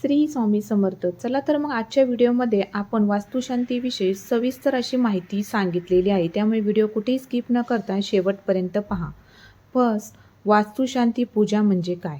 श्री स्वामी समर्थ. चला तर मग आजच्या व्हिडिओमध्ये आपण वास्तुशांतीविषयी सविस्तर अशी माहिती सांगितलेली आहे. त्यामुळे व्हिडिओ कुठेही स्किप न करता शेवटपर्यंत पहा. फर्स्ट, वास्तुशांती पूजा म्हणजे काय?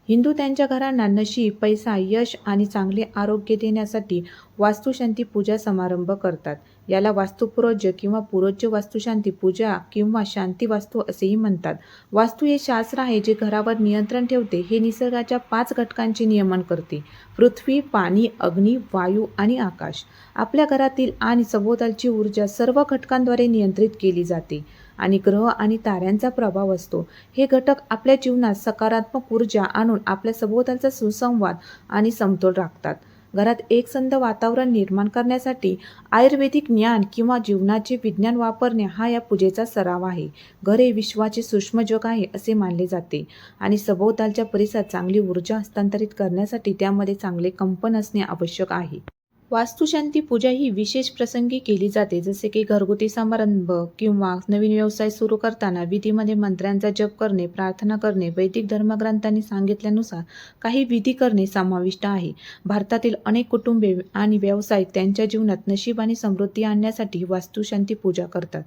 हिंदू त्यांच्या घरांना नशीब, पैसा, यश आणि चांगले आरोग्य देण्यासाठी वास्तुशांती पूजा समारंभ करतात. याला वास्तुपूज्य किंवा पूज्य वास्तुशांती पूजा किंवा शांती वास्तू असेही म्हणतात. वास्तू हे शास्त्र आहे जे घरावर नियंत्रण ठेवते. हे निसर्गाच्या 5 घटकांचे नियमन करते: पृथ्वी, पाणी, अग्नी, वायू आणि आकाश. आपल्या घरातील आणि सभोवतालची ऊर्जा सर्व घटकांद्वारे नियंत्रित केली जाते आणि ग्रह आणि ताऱ्यांचा प्रभाव असतो. हे घटक आपल्या जीवनात सकारात्मक ऊर्जा आणून आपल्या सभोवतालचा सुसंवाद आणि समतोल राखतात. घरात एकसंध वातावरण निर्माण करण्यासाठी आयुर्वेदिक ज्ञान किंवा जीवनाचे विज्ञान वापरणे हा या पूजेचा सराव आहे. घर हे विश्वाचे सूक्ष्म जग आहे असे मानले जाते आणि सभोवतालच्या परिसरात चांगली ऊर्जा हस्तांतरित करण्यासाठी त्यामध्ये चांगले कंपन असणे आवश्यक आहे. वास्तुशांती पूजा ही विशेष प्रसंगी केली जाते, जसे की घरगुती समारंभ किंवा नवीन व्यवसाय सुरू करताना. विधीमध्ये मंत्र्यांचा जप करणे, प्रार्थना करणे, वैदिक धर्मग्रंथांनी सांगितल्यानुसार काही विधी करणे समाविष्ट आहे. भारतातील अनेक कुटुंबे आणि व्यावसायिक त्यांच्या जीवनात नशीब आणि समृद्धी आणण्यासाठी वास्तुशांती पूजा करतात.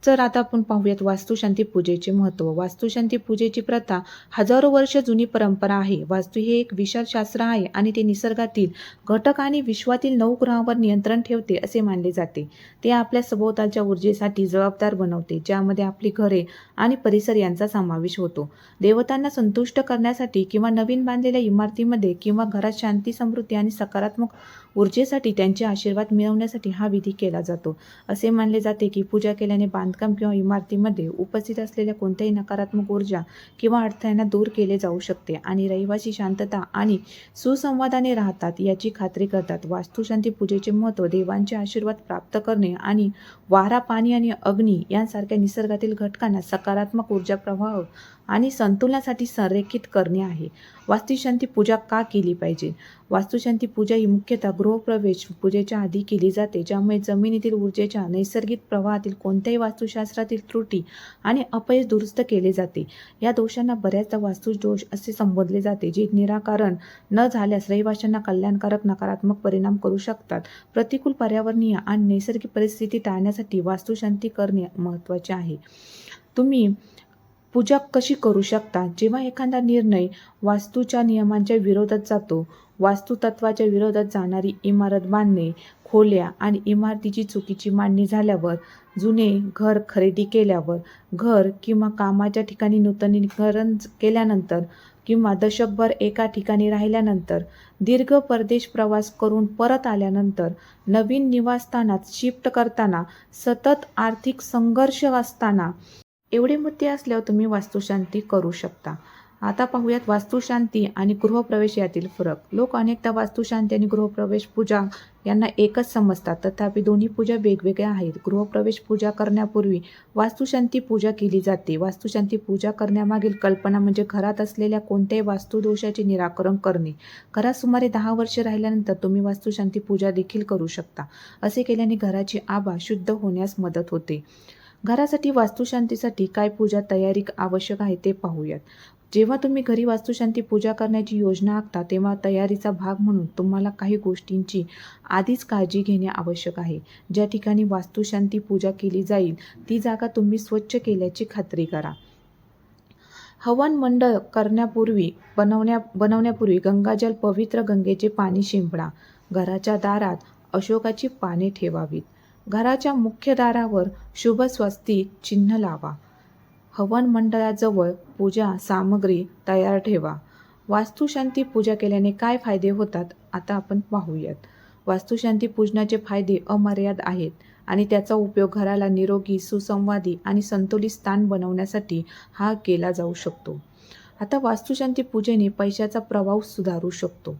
तर आता आपण पाहूयात वास्तुशांती पूजेचे महत्त्व. वास्तुशांती पूजेची प्रथा हजारो वर्ष जुनी परंपरा आहे. वास्तू हे एक विशाल शास्त्र आहे आणि ते निसर्गातील घटक आणि विश्वातील 9 ग्रहांवर नियंत्रण ठेवते असे मानले जाते. ते आपल्या सभोवतालच्या ऊर्जेसाठी जबाबदार बनवते, ज्यामध्ये आपली घरे आणि परिसर यांचा समावेश होतो. देवतांना संतुष्ट करण्यासाठी किंवा नवीन बांधलेल्या इमारतीमध्ये किंवा घरात शांती, समृद्धी आणि सकारात्मक ऊर्जेसाठी त्यांचे आशीर्वाद मिळवण्यासाठी हा विधी केला जातो. असे मानले जाते की पूजा केल्याने बांधकाम किंवा इमारतीमध्ये उपस्थित असलेल्या कोणत्याही नकारात्मक ऊर्जा किंवा अडथळ्यांना दूर केले जाऊ शकते आणि रहिवासी शांतता आणि सुसंवादाने राहतात याची खात्री करतात. वास्तुशांती पूजेचे महत्त्व देवांचे आशीर्वाद प्राप्त करणे आणि वारा, पाणी आणि अग्नी यांसारख्या निसर्गातील घटकांना सकारात्मक ऊर्जा प्रवाह आणि संतुलनासाठी संरेखित करणे आहे. वास्तुशांती पूजा का केली पाहिजे? वास्तुशांती पूजा ही मुख्यतः गृहप्रवेश पूजेच्या आधी केली जाते, ज्यामुळे जमिनीतील ऊर्जेच्या नैसर्गिक प्रवाहातील कोणत्याही वास्तुशास्त्रातील त्रुटी आणि अपयश दुरुस्त केले जाते. या दोषांना बऱ्याचदा वास्तुदोष असे संबोधले जाते, जे निराकरण न झाल्यास रहिवाशांना कल्याणकारक नकारात्मक परिणाम करू शकतात. प्रतिकूल पर्यावरणीय आणि नैसर्गिक परिस्थिती टाळण्यासाठी वास्तुशांती करणे महत्त्वाचे आहे. तुम्ही पूजा कशी करू शकता? जेव्हा एखादा निर्णय वास्तूच्या नियमांच्या विरोधात जातो, वास्तुतत्वाच्या विरोधात जाणारी इमारत बांधणे, खोल्या आणि इमारतीची चुकीची मांडणी झाल्यावर, जुने घर खरेदी केल्यावर, घर किंवा कामाच्या ठिकाणी नूतनीकरण केल्यानंतर किंवा दशकभर एका ठिकाणी राहिल्यानंतर, दीर्घ परदेश प्रवास करून परत आल्यानंतर, नवीन निवासस्थानात शिफ्ट करताना, सतत आर्थिक संघर्ष असताना, एवढे मुद्दे असल्यावर तुम्ही वास्तुशांती करू शकता. आता पाहूयात वास्तुशांती आणि गृहप्रवेश यातील फरक. लोक अनेकदा वास्तुशांती आणि गृहप्रवेश पूजा यांना एकच समजतात, तथापि दोन्ही पूजा वेगवेगळ्या आहेत. गृहप्रवेश पूजा करण्यापूर्वी वास्तुशांती पूजा केली जाते. वास्तुशांती पूजा करण्यामागील कल्पना म्हणजे घरात असलेल्या कोणत्याही वास्तुदोषाचे निराकरण करणे. घरात सुमारे 10 वर्षे राहिल्यानंतर तुम्ही वास्तुशांती पूजा देखील करू शकता. असे केल्याने घराची आभा शुद्ध होण्यास मदत होते. घरासाठी वास्तुशांतीसाठी काय पूजा तयारी आवश्यक आहे ते पाहूयात. जेव्हा तुम्ही घरी वास्तुशांती पूजा करण्याची योजना आखता, तेव्हा तयारीचा भाग म्हणून तुम्हाला काही गोष्टींची आधीच काळजी घेणे आवश्यक आहे. ज्या ठिकाणी वास्तुशांती पूजा केली जाईल ती जागा तुम्ही स्वच्छ केल्याची खात्री करा. हवन मंडळ बनवण्यापूर्वी गंगाजल, पवित्र गंगेचे पाणी शिंपडा. घराच्या दारात अशोकाची पाने ठेवावीत. घराच्या मुख्य दारावर शुभ स्वस्तिक चिन्ह लावा. हवन मंडळाजवळ पूजा सामग्री तयार ठेवा. वास्तुशांती पूजा केल्याने काय फायदे होतात आता आपण पाहूयात. वास्तुशांती पूजनाचे फायदे अमर्याद आहेत आणि त्याचा उपयोग घराला निरोगी, सुसंवादी आणि संतुलित स्थान बनवण्यासाठी हा केला जाऊ शकतो. आता वास्तुशांती पूजेने पैशाचा प्रवाह सुधारू शकतो.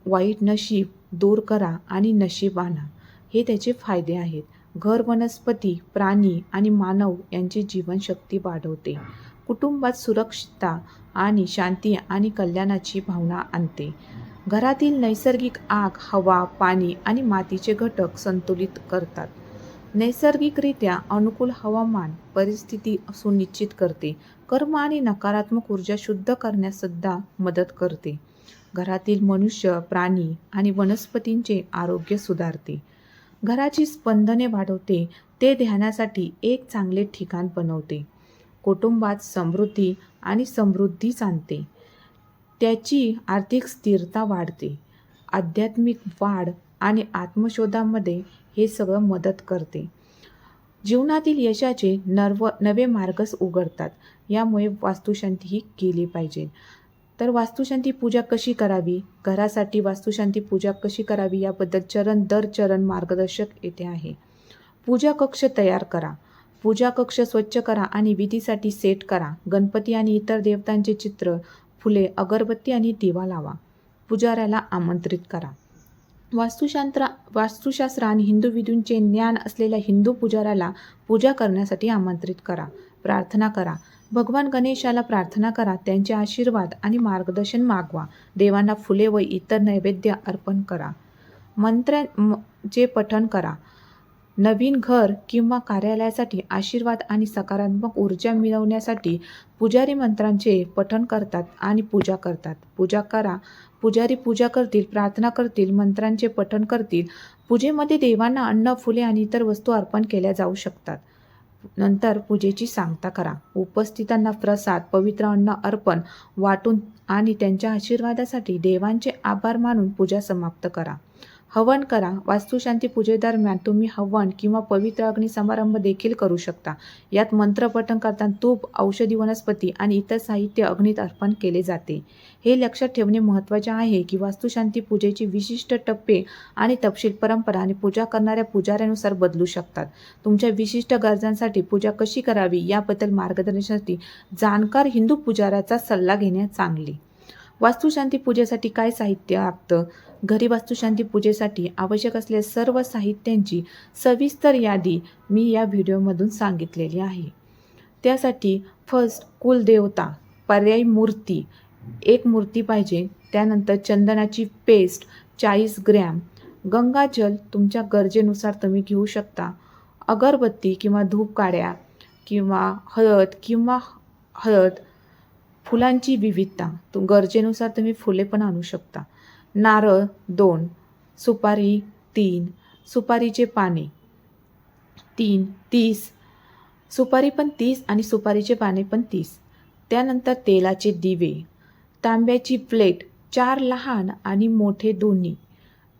वाईट नशीब दूर करा आणि नशीब आणा, हे त्याचे फायदे आहेत. घर वनस्पती, प्राणी आणि मानव यांची जीवनशक्ती वाढवते. कुटुंबात सुरक्षितता आणि शांती आणि कल्याणाची भावना आणते. घरातील नैसर्गिक आग, हवा, पाणी आणि मातीचे घटक संतुलित करतात. नैसर्गिकरित्या अनुकूल हवामान परिस्थिती सुनिश्चित करते. कर्म आणि नकारात्मक ऊर्जा शुद्ध करण्यास सुद्धा मदत करते. घरातील मनुष्य, प्राणी आणि वनस्पतींचे आरोग्य सुधारते. घराची स्पंदने वाढवते. ते ध्यानासाठी एक चांगले ठिकाण बनवते. कुटुंबात समृद्धी आणि समृद्धी आणते. त्याची आर्थिक स्थिरता वाढते. आध्यात्मिक वाढ आणि आत्मशोधामध्ये हे सगळं मदत करते. जीवनातील यशाचे नवे मार्गच उघडतात. यामुळे वास्तुशांती ही केली पाहिजे. तर वास्तुशांती पूजा कशी करावी, घरासाठी वास्तुशांती पूजा कशी करावी याबद्दल चरण दर चरण मार्गदर्शक येथे आहे. पूजा कक्ष तयार करा. पूजा कक्ष स्वच्छ करा आणि विधीसाठी सेट करा. गणपती आणि इतर देवतांचे चित्र, फुले, अगरबत्ती आणि दिवा लावा. पुजाऱ्याला आमंत्रित करा. वास्तुशास्त्र आणि हिंदू विधींचे ज्ञान असलेल्या हिंदू पुजाऱ्याला पूजा करण्यासाठी आमंत्रित करा. प्रार्थना करा. भगवान गणेशाला प्रार्थना करा. त्यांचे आशीर्वाद आणि मार्गदर्शन मागवा. देवांना फुले व इतर नैवेद्य अर्पण करा. मंत्रांचे पठण करा. नवीन घर किंवा कार्यालयासाठी आशीर्वाद आणि सकारात्मक ऊर्जा मिळवण्यासाठी पुजारी मंत्रांचे पठण करतात आणि पूजा करतात. पूजा करा. पुजारी पूजा करतील, प्रार्थना करतील, मंत्रांचे पठण करतील. पूजेमध्ये देवांना अन्न, फुले आणि इतर वस्तू अर्पण केल्या जाऊ शकतात. नंतर पूजेची सांगता करा. उपस्थितांना प्रसाद, पवित्र अन्न अर्पण वाटून आणि त्यांच्या आशीर्वादासाठी देवांचे आभार मानून पूजा समाप्त करा. हवन करा. वास्तुशांती पूजेदरम्यान तुम्ही हवन किंवा पवित्र अग्नी समारंभ देखील करू शकता. यात मंत्रपठण करताना तूप, औषधी वनस्पती आणि इतर साहित्य अग्नीत अर्पण केले जाते. हे लक्षात ठेवणे महत्त्वाचे आहे की वास्तुशांती पूजेची विशिष्ट टप्पे आणि तपशील परंपरा आणि पूजा करणाऱ्या पुजाऱ्यानुसार बदलू शकतात. तुमच्या विशिष्ट गरजांसाठी पूजा कशी करावी याबद्दल मार्गदर्शनासाठी जाणकार हिंदू पुजाऱ्याचा सल्ला घेणे चांगले. वास्तुशांती पूजेसाठी काय साहित्य लागतं? घरी वास्तुशांती पूजेसाठी आवश्यक असलेल्या सर्व साहित्यांची सविस्तर यादी मी या व्हिडिओमधून सांगितलेली आहे. त्यासाठी फर्स्ट कुलदेवता, पर्यायी मूर्ती, एक मूर्ती पाहिजे. त्यानंतर चंदनाची पेस्ट 40 ग्रॅम, गंगाजल तुमच्या गरजेनुसार तुम्ही घेऊ शकता, अगरबत्ती किंवा धूप काड्या किंवा हळद, फुलांची विविधता, गरजेनुसार तुम्ही फुले पण आणू शकता. नारळ 2, सुपारी 3, सुपारीचे पाने 30, सुपारी पण 30 आणि सुपारीचे पाने पण 30. त्यानंतर तेलाचे दिवे, तांब्याची प्लेट 4 लहान आणि मोठे दोन्ही,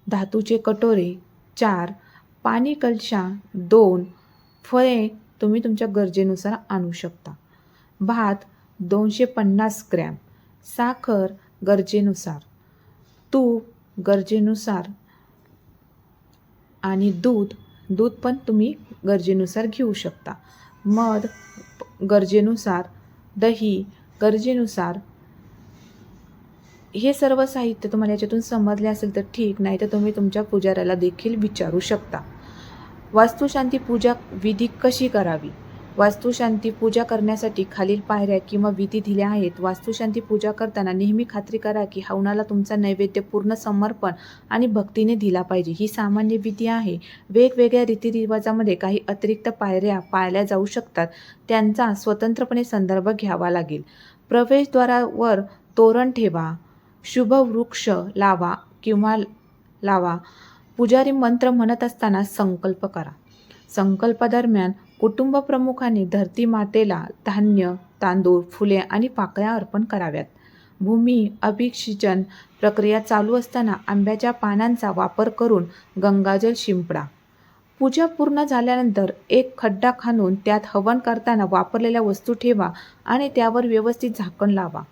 धातूचे कटोरे 4, पाणी कलशा 2, फळे तुम्ही तुमच्या गरजेनुसार आणू शकता. भात 250 ग्रॅम, साखर गरजेनुसार, तूप गरजेनुसार आणि दूध पण तुम्ही गरजेनुसार घेऊ शकता. मध गरजेनुसार, दही गरजेनुसार. हे सर्व साहित्य तुम्हाला याच्यातून समजले असेल तर ठीक, नाही तर तुम्ही तुमच्या पुजाऱ्याला देखील विचारू शकता. वास्तुशांती पूजा विधी कशी करावी? वास्तुशांती पूजा करण्यासाठी खालील पायऱ्या किंवा विधी दिल्या आहेत. वास्तुशांती पूजा करताना नेहमी खात्री करा की हवनाला तुमचा नैवेद्य पूर्ण समर्पण आणि भक्तीने दिला पाहिजे. ही सामान्य विधी आहे. वेगवेगळ्या रीतिरिवाजामध्ये काही अतिरिक्त पायऱ्या पाळल्या जाऊ शकतात. त्यांचा स्वतंत्रपणे संदर्भ घ्यावा लागेल. प्रवेशद्वारावर तोरण ठेवा. शुभ वृक्ष लावा किंवा लावा. पुजारी मंत्र म्हणत असताना संकल्प करा. संकल्पादरम्यान कुटुंब प्रमुखांनी धरती मातेला धान्य, तांदूळ, फुले आणि पाकळ्या अर्पण कराव्यात. भूमी अभिषेचन प्रक्रिया चालू असताना आंब्याच्या पानांचा वापर करून गंगाजल शिंपडा. पूजा पूर्ण झाल्यानंतर एक खड्डा खणून त्यात हवन करताना वापरलेल्या वस्तू ठेवा आणि त्यावर व्यवस्थित झाकण लावा.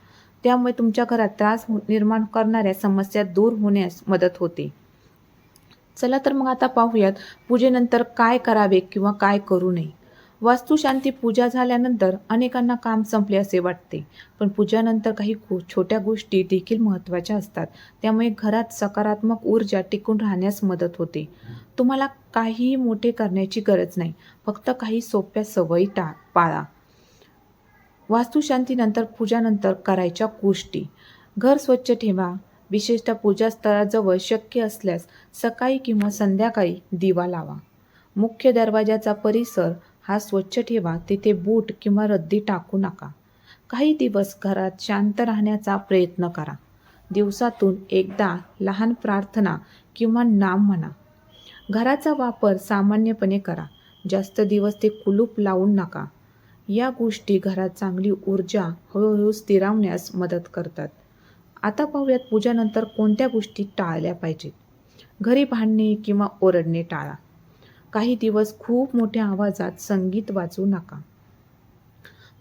त्यामुळे तुमच्या घरात त्रास निर्माण करणाऱ्या समस्या दूर होण्यास मदत होते. चला तर मग आता पाहूयात पूजेनंतर काय करावे किंवा काय करू नये. वास्तुशांती पूजा झाल्यानंतर अनेकांना काम संपले असे वाटते, पण पूजानंतर काही छोट्या गोष्टी देखील महत्त्वाच्या असतात. त्यामुळे घरात सकारात्मक ऊर्जा टिकून राहण्यास मदत होते. तुम्हाला काहीही मोठे करण्याची गरज नाही, फक्त काही सोप्या सवयी पाळा. वास्तुशांतीनंतर पूजानंतर करायच्या गोष्टी. घर स्वच्छ ठेवा. विशेषतः पूजास्थळाजवळ शक्य असल्यास सकाळी किंवा संध्याकाळी दिवा लावा. मुख्य दरवाजाचा परिसर हा स्वच्छ ठेवा. तेथे बूट किंवा रद्दी टाकू नका. काही दिवस घरात शांत राहण्याचा प्रयत्न करा. दिवसातून एकदा लहान प्रार्थना किंवा नाम म्हणा. घराचा वापर सामान्यपणे करा. जास्त दिवस ते कुलूप लावून नका. या गोष्टी घरात चांगली ऊर्जा हळूहळू स्थिरावण्यास मदत करतात. आता पाहूयात पूजानंतर कोणत्या गोष्टी टाळल्या पाहिजेत. घरी भांडणे किंवा ओरडणे टाळा. काही दिवस खूप मोठ्या आवाजात संगीत वाजवू नका.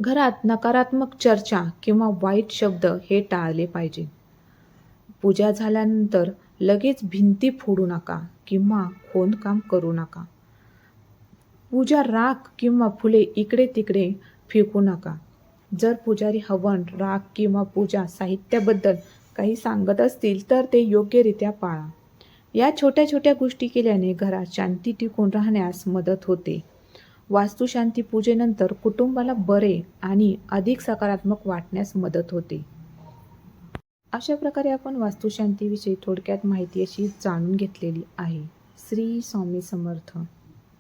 घरात नकारात्मक चर्चा किंवा वाईट शब्द हे टाळले पाहिजे. पूजा झाल्यानंतर लगेच भिंती फोडू नका किंवा खोदकाम करू नका. पूजा राख किंवा फुले इकडे तिकडे फेकू नका. जर पुजारी हवन, राख किंवा पूजा साहित्याबद्दल काही सांगत असतील तर ते योग्यरित्या पाळा. या छोट्या छोट्या गोष्टी केल्याने घरात शांती टिकून राहण्यास मदत होते. वास्तुशांती पूजेनंतर कुटुंबाला बरे आणि अधिक सकारात्मक वाटण्यास मदत होते. अशा प्रकारे आपण वास्तुशांतीविषयी थोडक्यात माहिती अशी जाणून घेतलेली आहे. श्री स्वामी समर्थ.